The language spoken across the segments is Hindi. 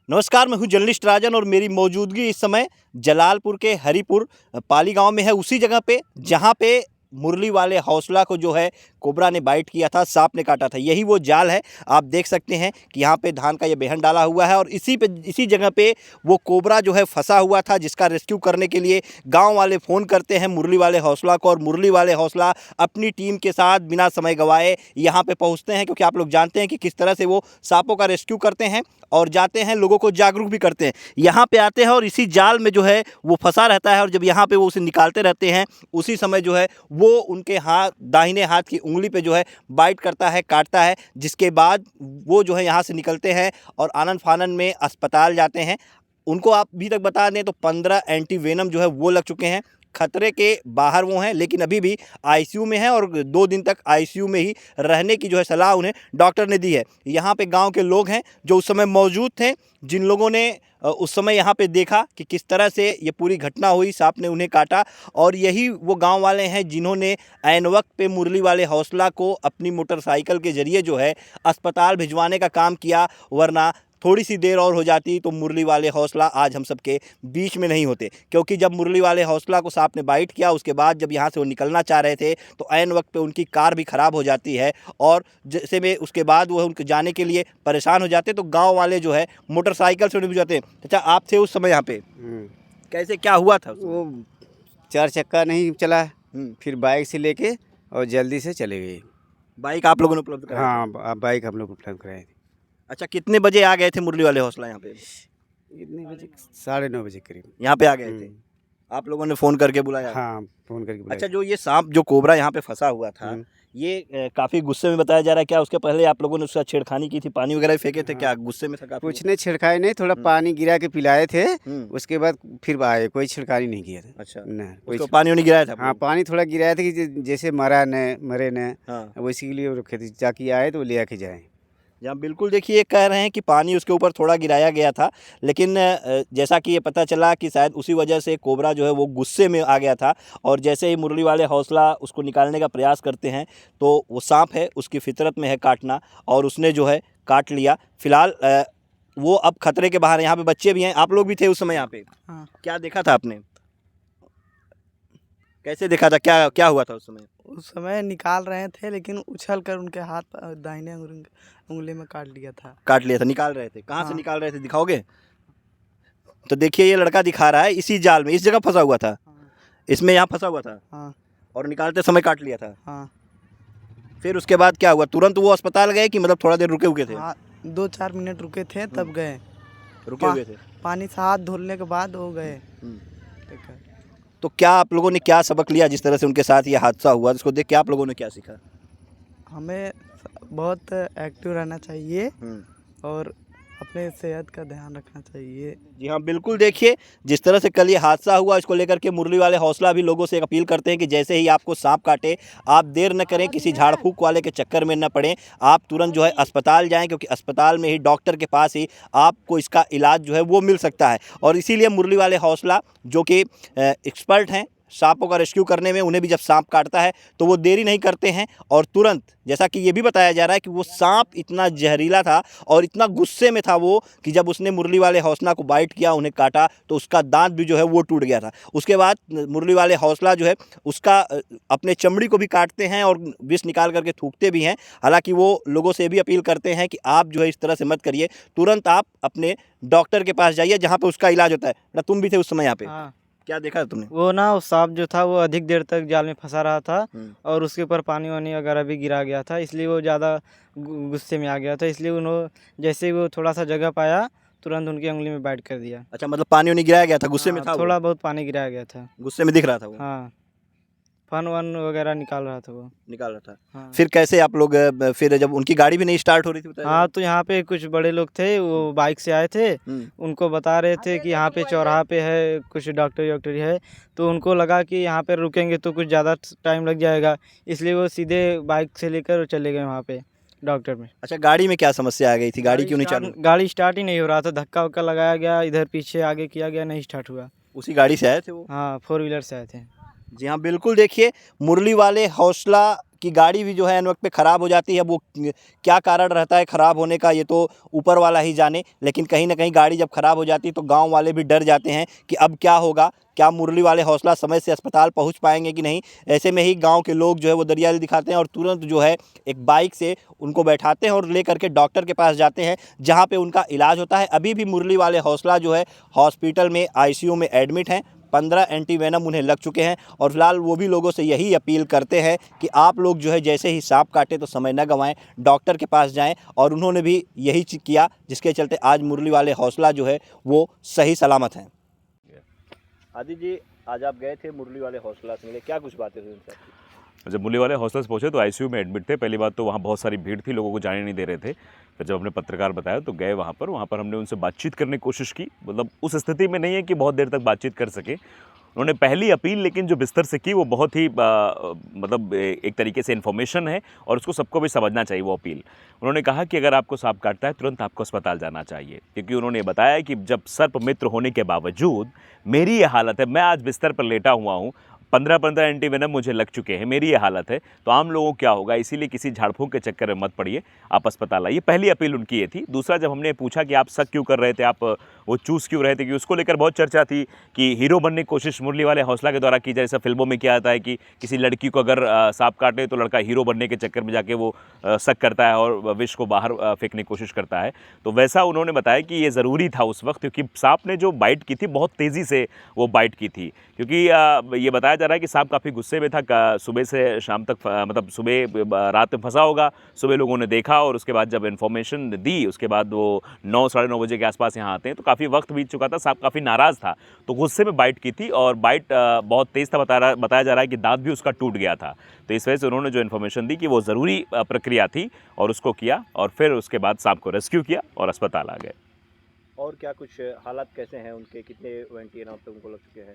नमस्कार, मैं हूं जर्नलिस्ट राजन और मेरी मौजूदगी इस समय जलालपुर के हरिपुर पाली गांव में है, उसी जगह पे जहां पे मुरली वाले हौसला को जो है कोबरा ने बाइट किया था, सांप ने काटा था। यही वो जाल है। आप देख सकते हैं कि यहाँ पे धान का ये बेहन डाला हुआ है और इसी जगह पे वो कोबरा जो है फंसा हुआ था, जिसका रेस्क्यू करने के लिए गांव वाले फ़ोन करते हैं मुरली वाले हौसला को और मुरली वाले हौसला अपनी टीम के साथ बिना समय गंवाए यहाँ पे पहुँचते हैं, क्योंकि आप लोग जानते हैं कि किस तरह से वो सांपों का रेस्क्यू करते हैं और जाते हैं, लोगों को जागरूक भी करते हैं। यहाँ पे आते हैं और इसी जाल में जो है वो फंसा रहता है और जब यहाँ पे वो उसे निकालते रहते हैं, उसी समय जो है वो उनके हाथ, दाहिने हाथ की उंगली पे जो है बाइट करता है, काटता है, जिसके बाद वो जो है यहाँ से निकलते हैं और आनन फानन में अस्पताल जाते हैं। उनको आप अभी तक बता दें तो 15 एंटी वेनम जो है वो लग चुके हैं। खतरे के बाहर वो हैं, लेकिन अभी भी आईसीयू में हैं और 2 दिन तक आईसीयू में ही रहने की जो है सलाह उन्हें डॉक्टर ने दी है। यहाँ पे गांव के लोग हैं जो उस समय मौजूद थे, जिन लोगों ने उस समय यहाँ पे देखा कि किस तरह से ये पूरी घटना हुई, सांप ने उन्हें काटा, और यही वो गांव वाले हैं जिन्होंने ऐन वक्त पे मुरली वाले हौसला को अपनी मोटरसाइकिल के ज़रिए जो है अस्पताल भिजवाने का काम किया। वरना थोड़ी सी देर और हो जाती तो मुरली वाले हौसला आज हम सबके बीच में नहीं होते, क्योंकि जब मुरली वाले हौसला को सांप ने बाइट किया, उसके बाद जब यहाँ से वो निकलना चाह रहे थे तो ऐन वक्त पे उनकी कार भी ख़राब हो जाती है और जैसे में उसके बाद वो उनके जाने के लिए परेशान हो जाते, तो गाँव वाले जो है मोटरसाइकिल से उन्हें बुझाते हैं। अच्छा, आप थे उस समय यहाँ पे, कैसे क्या हुआ था? वो 4 चक्का नहीं चला, फिर बाइक से लेके और जल्दी से चले गए। बाइक आप लोगों ने उपलब्ध कराई? हाँ, बाइक हम लोग उपलब्ध कराए थे। अच्छा, कितने बजे आ गए थे मुरली वाले हौसला यहाँ पे? कितने बजे? 9:30 बजे करीब यहाँ पे आ गए थे, आप लोगों ने फ़ोन करके बुलाया? हाँ, फ़ोन करके बुलाया। अच्छा, जो ये सांप, जो कोबरा यहाँ पे फंसा हुआ था, ये काफ़ी गुस्से में बताया जा रहा है। क्या उसके पहले आप लोगों ने उसका छेड़खानी की थी, पानी वगैरह फेंके थे? क्या गुस्से में था काफ़ी? कुछ नहीं छिड़काए नहीं, थोड़ा पानी गिरा के पिलाए थे, उसके बाद फिर आए, कोई छिड़कानी नहीं किया था। अच्छा, ना उसको पानी वानी गिराया था? हाँ, पानी थोड़ा गिराया था कि जैसे मरे न, हाँ, वैसे के लिए रखे थे, ताकि आए तो ले आके जाए। जहाँ बिल्कुल देखिए, कह रहे हैं कि पानी उसके ऊपर थोड़ा गिराया गया था, लेकिन जैसा कि ये पता चला कि शायद उसी वजह से कोबरा जो है वो गुस्से में आ गया था और जैसे ही मुरली वाले हौसला उसको निकालने का प्रयास करते हैं तो वो सांप है, उसकी फितरत में है काटना, और उसने जो है काट लिया। फिलहाल वो अब खतरे के बाहर है। यहाँ पे बच्चे भी हैं, आप लोग भी थे उस समय यहाँ पे? हाँ। क्या देखा था आपने? कैसे देखा था? क्या क्या हुआ था उस समय? उस समय निकाल रहे थे, लेकिन उछल कर उनके हाथ दाहिने उंगली में काट लिया था। काट लिया था, निकाल रहे थे? कहाँ से हाँ। निकाल रहे थे, दिखाओगे? तो देखिए, ये लड़का दिखा रहा है, इसी जाल में, इस जगह फंसा हुआ था, हाँ। इसमें यहाँ फंसा हुआ था हाँ। और निकालते समय काट लिया था। हाँ। फिर उसके बाद क्या हुआ? तुरंत वो अस्पताल गए कि मतलब थोड़ा देर रुके हुए थे? हाँ, 2-4 मिनट रुके थे तब गए। रुके हुए थे। पानी से हाथ धुलने के बाद वो गए। देखा। तो क्या आप लोगों ने क्या सबक लिया जिस तरह से उनके साथ ये हादसा हुआ, जिसको देख के आप लोगों ने क्या सीखा? हमें बहुत एक्टिव रहना चाहिए और अपने सेहत का ध्यान रखना चाहिए। जी हाँ, बिल्कुल। देखिए, जिस तरह से कल ये हादसा हुआ, इसको लेकर के मुरली वाले हौसला भी लोगों से एक अपील करते हैं कि जैसे ही आपको सांप काटे, आप देर न करें, किसी झाड़ फूक वाले के चक्कर में न पड़ें, आप तुरंत जो है अस्पताल जाएं, क्योंकि अस्पताल में ही, डॉक्टर के पास ही आपको इसका इलाज जो है वो मिल सकता है। और इसीलिए मुरली वाले हौसला, जो कि एक्सपर्ट हैं सांपों का रेस्क्यू करने में, उन्हें भी जब सांप काटता है तो वो देरी नहीं करते हैं और तुरंत, जैसा कि ये भी बताया जा रहा है कि वो सांप इतना जहरीला था और इतना गुस्से में था वो कि जब उसने मुरली वाले हौसला को बाइट किया, उन्हें काटा, तो उसका दांत भी जो है वो टूट गया था। उसके बाद मुरली वाले हौसला जो है उसका अपने चमड़ी को भी काटते हैं और विष निकाल करके थूकते भी हैं। हालांकि वो लोगों से भी अपील करते हैं कि आप जो है इस तरह से मत करिए, तुरंत आप अपने डॉक्टर के पास जाइए जहाँ पर उसका इलाज होता है। तुम भी थे उस समय यहाँ पे? हाँ। क्या देखा तुमने? वो ना, वो सांप जो था वो अधिक देर तक जाल में फंसा रहा था और उसके ऊपर पानी वानी वगैरह भी गिरा गया था, इसलिए वो ज़्यादा गुस्से में आ गया था। इसलिए उन्होंने, जैसे ही वो थोड़ा सा जगह पाया, तुरंत उनकी उंगली में बाइट कर दिया। अच्छा, मतलब पानी वानी गिराया गया था, गुस्से में हाँ, था वो? थोड़ा बहुत पानी गिराया गया था, गुस्से में दिख रहा था वो? हाँ, फन वन वगैरह निकाल रहा था वो। निकाल रहा था। हाँ। फिर कैसे आप लोग, फिर जब उनकी गाड़ी भी नहीं स्टार्ट हो रही थी, बताया हाँ, तो यहाँ पे कुछ बड़े लोग थे, वो बाइक से आए थे, उनको बता रहे थे कि यहाँ पे चौराहा पे है, कुछ डॉक्टरी है, तो उनको लगा कि यहाँ पे रुकेंगे तो कुछ ज़्यादा टाइम लग जाएगा, इसलिए वो सीधे बाइक से लेकर चले गए वहाँ पे डॉक्टर में। अच्छा, गाड़ी में क्या समस्या आ गई थी? गाड़ी क्यों नहीं चालू? गाड़ी स्टार्ट ही नहीं हो रहा था, धक्का वक्का लगाया गया, इधर पीछे आगे किया गया, नहीं स्टार्ट हुआ। उसी गाड़ी से आए थे वो? हाँ, 4 व्हीलर से आए थे। जी हाँ, बिल्कुल। देखिए, मुरली वाले हौसला आपकी गाड़ी भी जो है अन वक्त पे ख़राब हो जाती है। वो क्या कारण रहता है ख़राब होने का, ये तो ऊपर वाला ही जाने, लेकिन कहीं ना कहीं गाड़ी जब ख़राब हो जाती है तो गाँव वाले भी डर जाते हैं कि अब क्या होगा, क्या मुरली वाले हौसला समय से अस्पताल पहुंच पाएंगे कि नहीं। ऐसे में ही गांव के लोग जो है वो दरियादिली दिखाते हैं और तुरंत जो है एक बाइक से उनको बैठाते हैं और ले करके डॉक्टर के पास जाते हैं, जहां पे उनका इलाज होता है। अभी भी मुरली वाले हौसला जो है हॉस्पिटल में आईसीयू में एडमिट हैं। 15 एंटी वेनम उन्हें लग चुके हैं और फिलहाल वो भी लोगों से यही अपील करते हैं कि आप लोग जो है जैसे ही सांप काटे तो समय न गंवाएं, डॉक्टर के पास जाएं। और उन्होंने भी यही किया, जिसके चलते आज मुरली वाले हौसला जो है वो सही सलामत हैं। आदि जी, आज आप गए थे मुरली वाले हौसला से मिले, क्या कुछ बातें हुई उनसे? जब मुरली वाले हॉस्टल से पहुंचे तो आईसीयू में एडमिट थे। पहली बात तो वहाँ बहुत सारी भीड़ थी, लोगों को जाने नहीं दे रहे थे। फिर जब हमने पत्रकार बताया तो गए वहाँ पर हमने उनसे बातचीत करने की कोशिश की। मतलब उस स्थिति में नहीं है कि बहुत देर तक बातचीत कर सके। उन्होंने पहली अपील लेकिन जो बिस्तर से की वो बहुत ही मतलब एक तरीके से इन्फॉर्मेशन है और उसको सबको भी समझना चाहिए वो अपील। उन्होंने कहा कि अगर आपको सांप काटता है तुरंत आपको अस्पताल जाना चाहिए, क्योंकि उन्होंने बताया कि जब सर्प मित्र होने के बावजूद मेरी ये हालत है, मैं आज बिस्तर पर लेटा हुआ हूँ, 15 एंटी वेनम मुझे लग चुके हैं, मेरी ये हालत है, तो आम लोगों को क्या होगा, इसीलिए किसी झाड़ फूंक के चक्कर में मत पड़िए, आप अस्पताल आइए। पहली अपील उनकी ये थी। दूसरा, जब हमने पूछा कि आप शक क्यों कर रहे थे, आप वो चूज़ क्यों रहे थे, कि उसको लेकर बहुत चर्चा थी कि हीरो बनने की कोशिश मुरली वाले हौसला के द्वारा की जाए। जैसा फिल्मों में क्या आता है कि किसी लड़की को अगर सांप काटे तो लड़का हीरो बनने के चक्कर में जाके वो शक करता है और विष को बाहर फेंकने की कोशिश करता है। तो वैसा उन्होंने बताया कि ये ज़रूरी था उस वक्त, क्योंकि सांप ने जो बाइट की थी बहुत तेज़ी से वो बाइट की थी। क्योंकि ये बताया जा रहा है कि सांप काफ़ी गुस्से में था, सुबह से शाम तक मतलब सुबह रात में फंसा होगा, सुबह लोगों ने देखा और उसके बाद जब इन्फॉर्मेशन दी उसके बाद वो 9 साढ़े 9 बजे के आसपास यहाँ आते हैं, तो काफ़ी वक्त बीत चुका था, सांप काफ़ी नाराज़ था, तो गुस्से में बाइट की थी और बाइट बहुत तेज़ था। बताया जा रहा है कि दांत भी उसका टूट गया था। तो इस वजह से उन्होंने जो इन्फॉर्मेशन दी कि वो ज़रूरी प्रक्रिया थी और उसको किया और फिर उसके बाद सांप को रेस्क्यू किया और अस्पताल आ गए। और क्या कुछ हालात कैसे हैं उनके, कितने एंटी वेनम पे उनको लग चुके हैं?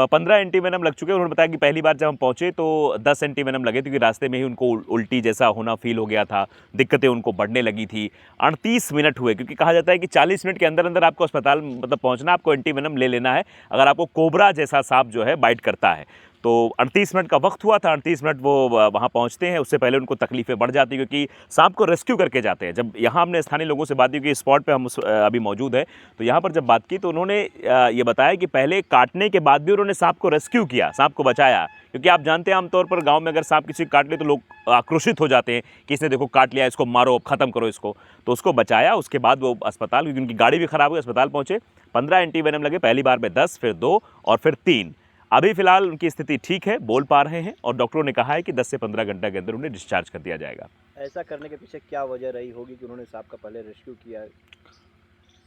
15 एंटी वेनम लग चुके हैं। उन्होंने बताया कि पहली बार जब हम पहुंचे तो 10 एंटी वेनम लगे, क्योंकि रास्ते में ही उनको उल्टी जैसा होना फील हो गया था, दिक्कतें उनको बढ़ने लगी थी। 38 मिनट हुए, क्योंकि कहा जाता है कि 40 मिनट के अंदर अंदर आपको अस्पताल मतलब पहुंचना, आपको एंटी वेनम ले लेना है अगर आपको कोबरा जैसा सांप जो है बाइट करता है। तो 38 मिनट का वक्त हुआ था, 38 मिनट वो वहाँ पहुँचते हैं, उससे पहले उनको तकलीफ़ें बढ़ जाती हैं, क्योंकि सांप को रेस्क्यू करके जाते हैं। जब यहाँ हमने स्थानीय लोगों से बात की कि स्पॉट पे हम अभी मौजूद है, तो यहाँ पर जब बात की तो उन्होंने ये बताया कि पहले काटने के बाद भी उन्होंने सांप को रेस्क्यू किया, सांप को बचाया। क्योंकि आप जानते हैं आमतौर पर गाँव में अगर सांप किसी को काट ले तो लोग आक्रोशित हो जाते हैं कि इसने देखो काट लिया, इसको मारो, ख़त्म करो इसको। तो उसको बचाया, उसके बाद वो अस्पताल, क्योंकि उनकी गाड़ी भी ख़राब हुई, अस्पताल पहुँचे। 15 एंटी वेनम लगे, पहली बार में 10, फिर 2 और फिर 3। अभी फिलहाल उनकी स्थिति ठीक है, बोल पा रहे हैं और डॉक्टरों ने कहा है कि 10 से 15 घंटे के अंदर उन्हें डिस्चार्ज कर दिया जाएगा। ऐसा करने के पीछे क्या वजह रही होगी कि उन्होंने सांप का पहले रेस्क्यू किया?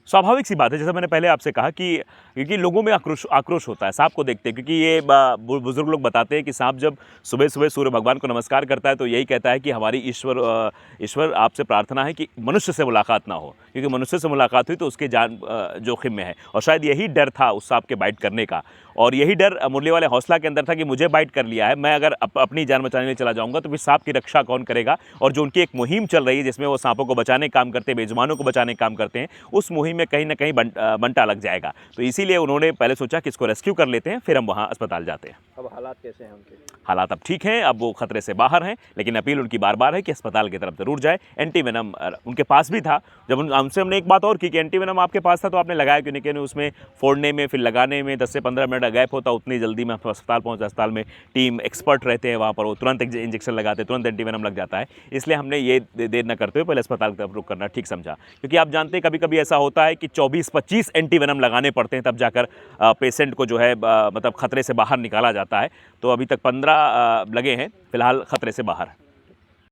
स्वाभाविक सी बात है, जैसा मैंने पहले आपसे कहा कि क्योंकि लोगों में आक्रोश होता है सांप को देखते हैं, क्योंकि ये बुजुर्ग लोग बताते हैं कि सांप जब सुबह सुबह सूर्य भगवान को नमस्कार करता है तो यही कहता है कि हमारी ईश्वर आपसे प्रार्थना है कि मनुष्य से मुलाकात ना हो, क्योंकि मनुष्य से मुलाकात हुई तो उसके जान जोखिम में है। और शायद यही डर था उस सांप के बाइट करने का, और यही डर मुरली वाले हौसला के अंदर था कि मुझे बाइट कर लिया है, मैं अगर अपनी जान बचाने के लिए चला जाऊंगा तो फिर सांप की रक्षा कौन करेगा। और जो उनकी एक मुहिम चल रही है जिसमें वो सांपों को बचाने का काम करते हैं, बेजुबानों को बचाने का काम करते हैं, उस मुहिम में कहीं ना कहीं बंटा लग जाएगा। तो इसीलिए उन्होंने पहले सोचा कि इसको रेस्क्यू कर लेते हैं, फिर हम वहाँ अस्पताल जाते हैं। अब हालात कैसे हैं उनके? हालात अब ठीक हैं, अब वो खतरे से बाहर हैं, लेकिन अपील उनकी बार बार है कि अस्पताल की तरफ जरूर जाए। एंटी वेनम उनके पास भी था। जब उनसे हमने एक बात और की कि एंटी वेनम आपके पास था तो आपने लगाया क्यों नहीं, कि उसमें फोड़ने में फिर लगाने में 10 से 15 मिनट गैप होता, उतनी जल्दी में अस्पताल पहुंचा। अस्पताल में टीम एक्सपर्ट रहते हैं वहाँ पर, वो तुरंत इंजेक्शन लगाते हैं, तुरंत एंटी वेनम लग जाता है। इसलिए हमने ये देर न करते हुए पहले अस्पताल की तरफ रुख करना ठीक समझा, क्योंकि आप जानते हैं कभी कभी ऐसा होता है कि 24-25 एंटी वेनम लगाने पड़ते हैं, तब जाकर पेशेंट को जो है मतलब खतरे से बाहर निकाला जाता है। तो अभी तक 15 लगे हैं, फिलहाल खतरे से बाहर।